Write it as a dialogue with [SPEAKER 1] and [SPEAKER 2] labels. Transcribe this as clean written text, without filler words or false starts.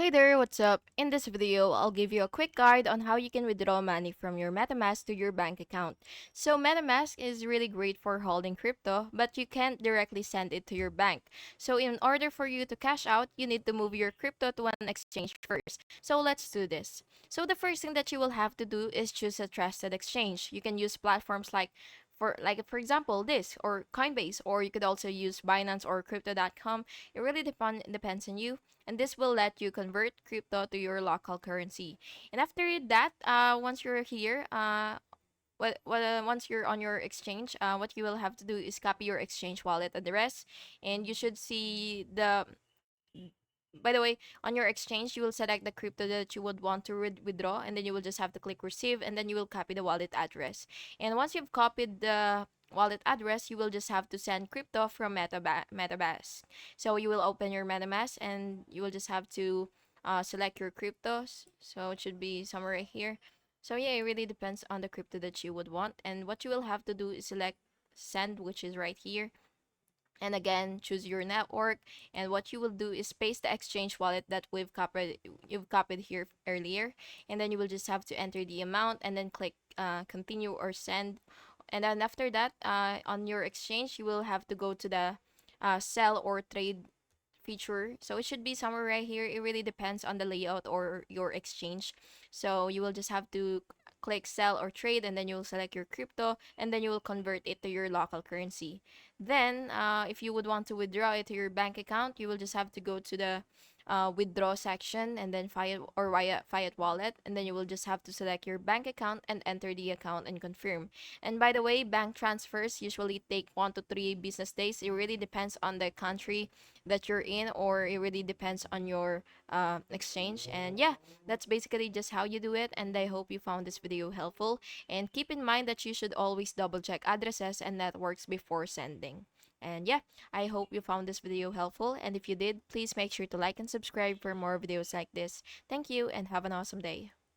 [SPEAKER 1] Hey there, what's up? In this video, I'll give you a quick guide on how you can withdraw money from your MetaMask to your bank account. So MetaMask is really great for holding crypto, but you can't directly send it to your bank. So in order for you to cash out, you need to move your crypto to an exchange first. So let's do this. So the first thing that you will have to do is choose a trusted exchange. You can use platforms for example this or Coinbase, or you could also use Binance or crypto.com. It really depends on you, and this will let you convert crypto to your local currency. And after that, once you're here, once you're on your exchange, what you will have to do is copy your exchange wallet address, and you should see the. By the way, on your exchange, you will select the crypto that you would want to withdraw, and then you will just have to click receive, and then you will copy the wallet address. And once you've copied the wallet address, you will just have to send crypto from MetaMask. So you will open your MetaMask, and you will just have to select your cryptos. So it should be somewhere right here. So yeah, it really depends on the crypto that you would want, and what you will have to do is select send, which is right here, and again choose your network. And what you will do is paste the exchange wallet that you've copied here earlier, and then you will just have to enter the amount and then click continue or send. And then after that, on your exchange, you will have to go to the sell or trade feature. So it should be somewhere right here. It really depends on the layout or your exchange. So you will just have to click sell or trade, and then you will select your crypto, and then you will convert it to your local currency. Then if you would want to withdraw it to your bank account, you will just have to go to the withdraw section, and then Fiat wallet, and then you will just have to select your bank account and enter the account and confirm. And by the way, bank transfers usually take 1 to 3 business days. It really depends on the country that you're in, or it really depends on your exchange. And yeah, that's basically just how you do it, and I hope you found this video helpful. And keep in mind that you should always double check addresses and networks before sending. And yeah, I hope you found this video helpful, and if you did, please make sure to like and subscribe for more videos like this. Thank you and have an awesome day.